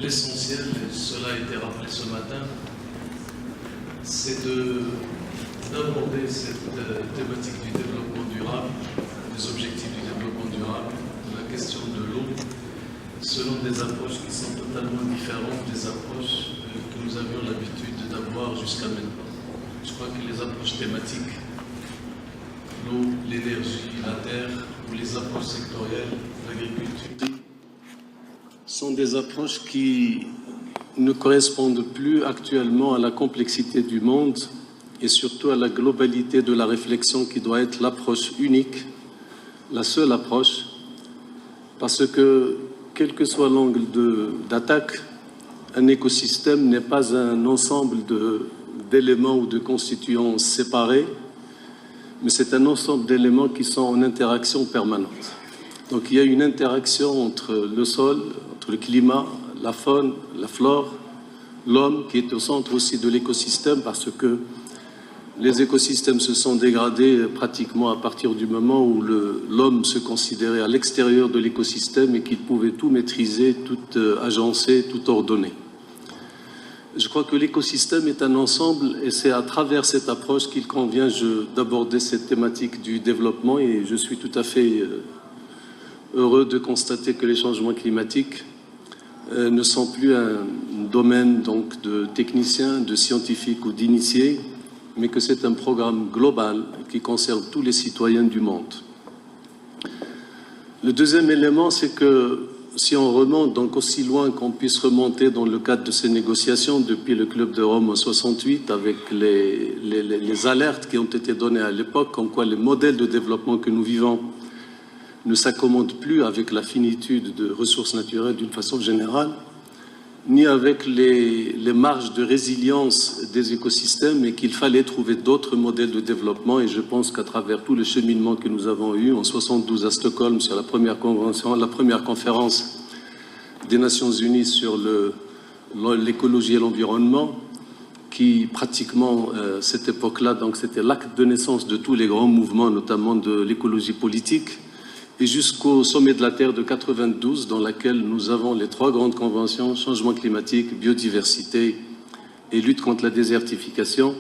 l'essentiel, et cela a été rappelé ce matin, c'est d'aborder cette thématique du développement durable, des objectifs du développement durable, la question de l'eau, selon des approches qui sont totalement différentes des approches que nous avions l'habitude d'avoir jusqu'à maintenant. Je crois que les approches thématiques, l'eau, l'énergie, la terre, ou les approches sectorielles, l'agriculture, sont des approches qui ne correspondent plus actuellement à la complexité du monde et surtout à la globalité de la réflexion qui doit être l'approche unique, la seule approche, parce que, quel que soit l'angle d'attaque, un écosystème n'est pas un ensemble d'éléments ou de constituants séparés, mais c'est un ensemble d'éléments qui sont en interaction permanente. Donc il y a une interaction entre le sol, entre le climat, la faune, la flore, l'homme qui est au centre aussi de l'écosystème parce que les écosystèmes se sont dégradés pratiquement à partir du moment où l'homme se considérait à l'extérieur de l'écosystème et qu'il pouvait tout maîtriser, tout agencer, tout ordonner. Je crois que l'écosystème est un ensemble et c'est à travers cette approche qu'il convient d'aborder cette thématique du développement et je suis tout à fait heureux de constater que les changements climatiques ne sont plus un domaine donc de techniciens, de scientifiques ou d'initiés, mais que c'est un programme global qui concerne tous les citoyens du monde. Le deuxième élément, c'est que si on remonte donc aussi loin qu'on puisse remonter dans le cadre de ces négociations depuis le Club de Rome en 68, avec les alertes qui ont été données à l'époque, comme quoi les modèles de développement que nous vivons ne s'accommodent plus avec la finitude de ressources naturelles d'une façon générale, ni avec les marges de résilience des écosystèmes et qu'il fallait trouver d'autres modèles de développement. Et je pense qu'à travers tout le cheminement que nous avons eu en 72 à Stockholm sur la première convention, la première conférence des Nations Unies sur l'écologie et l'environnement, qui pratiquement, cette époque-là, donc c'était l'acte de naissance de tous les grands mouvements, notamment de l'écologie politique, et jusqu'au sommet de la Terre de 92, dans laquelle nous avons les trois grandes conventions, changement climatique, biodiversité et lutte contre la désertification.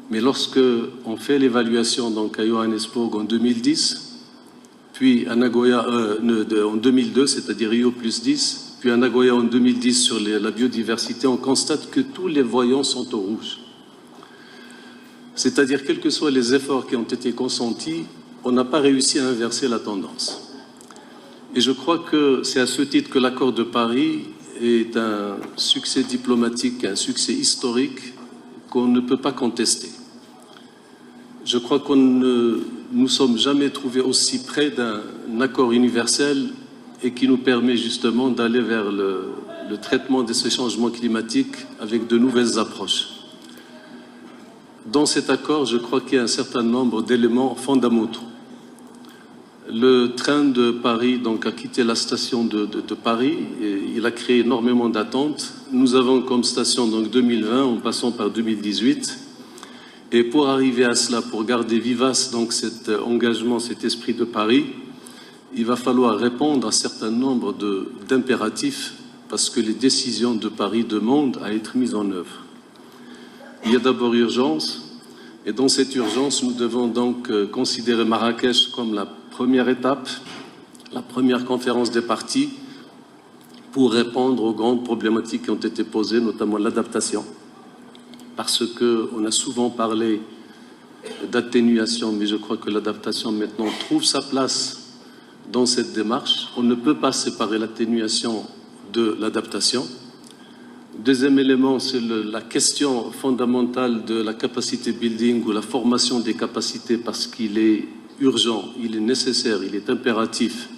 Mais lorsque on fait l'évaluation donc à Johannesburg en 2010, puis à Nagoya en 2002, c'est-à-dire Rio plus 10, puis à Nagoya en 2010 sur la biodiversité, on constate que tous les voyants sont au rouge. C'est-à-dire, quels que soient les efforts qui ont été consentis, on n'a pas réussi à inverser la tendance. Et je crois que c'est à ce titre que l'accord de Paris est un succès diplomatique, un succès historique qu'on ne peut pas contester. Je crois qu'on ne nous sommes jamais trouvés aussi près d'un accord universel et qui nous permet justement d'aller vers le traitement de ces changements climatiques avec de nouvelles approches. Dans cet accord, je crois qu'il y a un certain nombre d'éléments fondamentaux. Le train de Paris donc, a quitté la station de Paris et il a créé énormément d'attentes. Nous avons comme station donc 2020 en passant par 2018. Et pour arriver à cela, pour garder vivace donc, cet engagement, cet esprit de Paris, il va falloir répondre à un certain nombre d'impératifs parce que les décisions de Paris demandent à être mises en œuvre. Il y a d'abord urgence. Et dans cette urgence, nous devons donc considérer Marrakech comme la première étape, la première conférence des parties pour répondre aux grandes problématiques qui ont été posées, notamment l'adaptation. Parce qu'on a souvent parlé d'atténuation, mais je crois que l'adaptation maintenant trouve sa place dans cette démarche. On ne peut pas séparer l'atténuation de l'adaptation. Deuxième élément, c'est la question fondamentale de la capacité building ou la formation des capacités parce qu'il est urgent, il est nécessaire, il est impératif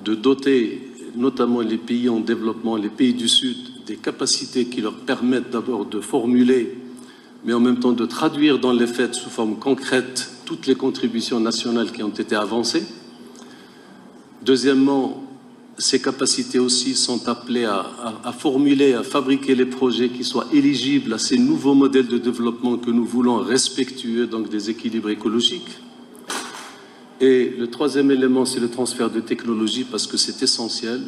de doter notamment les pays en développement, les pays du Sud, des capacités qui leur permettent d'abord de formuler, mais en même temps de traduire dans les faits sous forme concrète toutes les contributions nationales qui ont été avancées. Deuxièmement, ces capacités aussi sont appelées à formuler, à fabriquer les projets qui soient éligibles à ces nouveaux modèles de développement que nous voulons respectueux donc des équilibres écologiques. Et le troisième élément, c'est le transfert de technologie parce que c'est essentiel.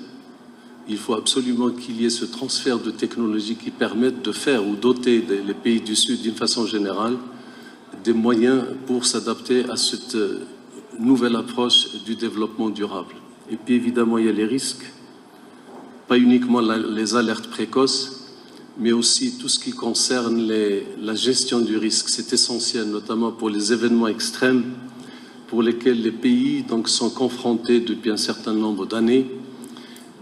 il faut absolument qu'il y ait ce transfert de technologies qui permettent de faire ou doter les pays du Sud, d'une façon générale, des moyens pour s'adapter à cette nouvelle approche du développement durable. Et puis évidemment, il y a les risques, pas uniquement les alertes précoces, mais aussi tout ce qui concerne la gestion du risque. C'est essentiel, notamment pour les événements extrêmes pour lesquels les pays donc, sont confrontés depuis un certain nombre d'années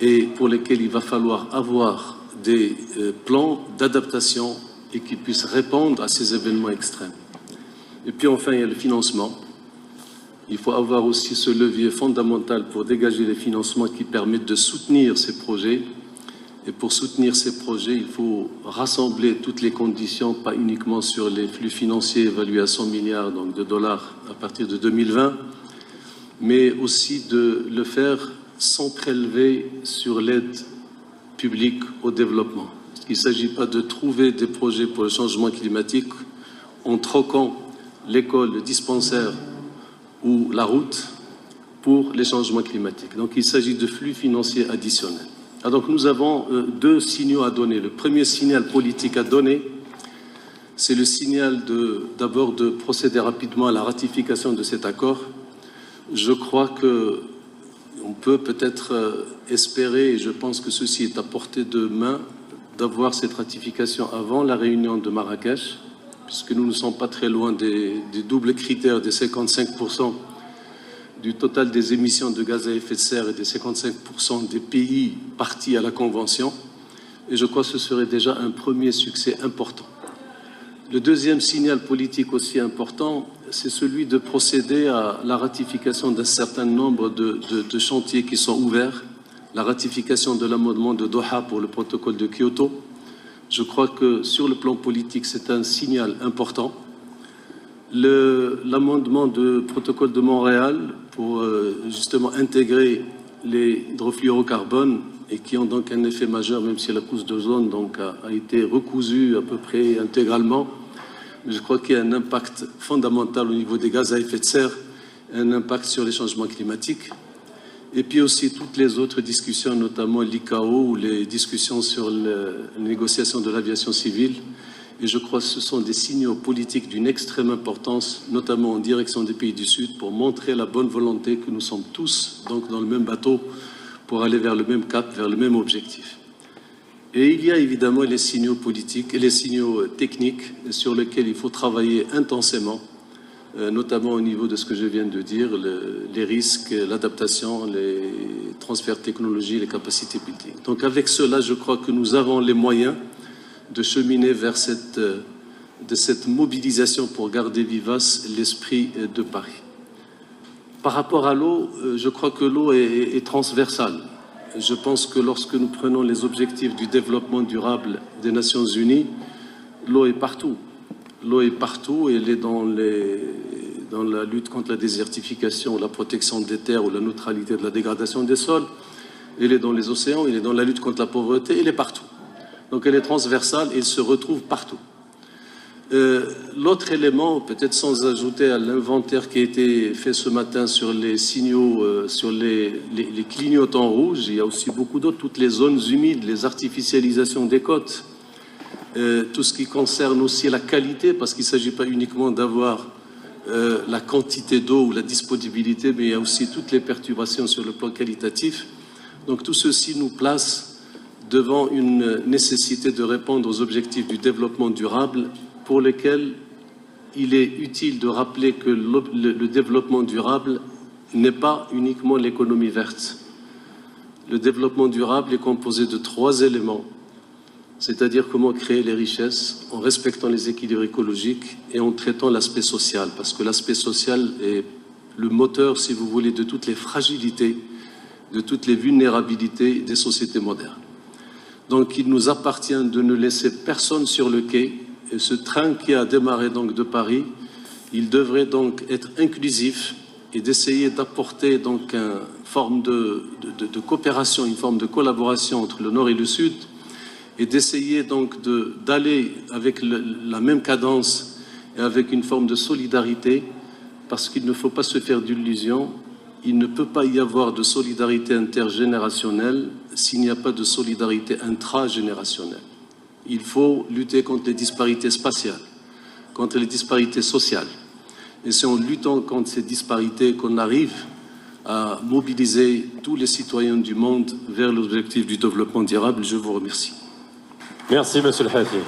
et pour lesquels il va falloir avoir des plans d'adaptation et qui puissent répondre à ces événements extrêmes. Et puis enfin, il y a le financement. Il faut avoir aussi ce levier fondamental pour dégager les financements qui permettent de soutenir ces projets. Et pour soutenir ces projets, il faut rassembler toutes les conditions, pas uniquement sur les flux financiers évalués à 100 milliards donc de dollars à partir de 2020, mais aussi de le faire sans prélever sur l'aide publique au développement. Il ne s'agit pas de trouver des projets pour le changement climatique en troquant l'école, le dispensaire ou la route pour les changements climatiques. Donc il s'agit de flux financiers additionnels. Donc nous avons deux signaux à donner. Le premier signal politique à donner, c'est le signal d'abord de procéder rapidement à la ratification de cet accord. Je crois qu'on peut peut-être espérer, et je pense que ceci est à portée de main, d'avoir cette ratification avant la réunion de Marrakech, puisque nous ne sommes pas très loin des doubles critères des 55% du total des émissions de gaz à effet de serre et des 55% des pays partis à la Convention. Et je crois que ce serait déjà un premier succès important. Le deuxième signal politique aussi important, c'est celui de procéder à la ratification d'un certain nombre de chantiers qui sont ouverts. La ratification de l'amendement de Doha pour le protocole de Kyoto. Je crois que sur le plan politique, c'est un signal important. L'amendement du protocole de Montréal pour justement intégrer les hydrofluorocarbone et qui ont donc un effet majeur, même si la couche d'ozone donc a été recousue à peu près intégralement. Je crois qu'il y a un impact fondamental au niveau des gaz à effet de serre, un impact sur les changements climatiques. Et puis aussi toutes les autres discussions, notamment l'ICAO ou les discussions sur la négociation de l'aviation civile. Et je crois que ce sont des signaux politiques d'une extrême importance, notamment en direction des pays du Sud, pour montrer la bonne volonté que nous sommes tous donc, dans le même bateau pour aller vers le même cap, vers le même objectif. Et il y a évidemment les signaux politiques et les signaux techniques sur lesquels il faut travailler intensément, notamment au niveau de ce que je viens de dire, les risques, l'adaptation, les transferts de technologie, les capacités building. Donc avec cela, je crois que nous avons les moyens de cheminer vers cette mobilisation pour garder vivace l'esprit de Paris. Par rapport à l'eau, je crois que l'eau est transversale. Je pense que lorsque nous prenons les objectifs du développement durable des Nations Unies, l'eau est partout. L'eau est partout et elle est dans la lutte contre la désertification, la protection des terres ou la neutralité de la dégradation des sols. Elle est dans les océans, elle est dans la lutte contre la pauvreté, elle est partout. Donc elle est transversale et elle se retrouve partout. L'autre élément, peut-être sans ajouter à l'inventaire qui a été fait ce matin sur les signaux, sur les clignotants rouges, il y a aussi beaucoup d'autres, toutes les zones humides, les artificialisations des côtes, tout ce qui concerne aussi la qualité, parce qu'il ne s'agit pas uniquement d'avoir la quantité d'eau ou la disponibilité, mais il y a aussi toutes les perturbations sur le plan qualitatif. Donc tout ceci nous place devant une nécessité de répondre aux objectifs du développement durable pour lesquels il est utile de rappeler que le développement durable n'est pas uniquement l'économie verte. Le développement durable est composé de 3 éléments, c'est-à-dire comment créer les richesses en respectant les équilibres écologiques et en traitant l'aspect social, parce que l'aspect social est le moteur, si vous voulez, de toutes les fragilités, de toutes les vulnérabilités des sociétés modernes. Donc il nous appartient de ne laisser personne sur le quai. Et ce train qui a démarré donc de Paris, il devrait donc être inclusif et d'essayer d'apporter donc une forme de coopération, une forme de collaboration entre le Nord et le Sud, et d'essayer donc d'aller avec la même cadence et avec une forme de solidarité, parce qu'il ne faut pas se faire d'illusions. il ne peut pas y avoir de solidarité intergénérationnelle s'il n'y a pas de solidarité intragénérationnelle. Il faut lutter contre les disparités spatiales, contre les disparités sociales. Et c'est en luttant contre ces disparités qu'on arrive à mobiliser tous les citoyens du monde vers l'objectif du développement durable. Je vous remercie. Merci, Monsieur le Hadi.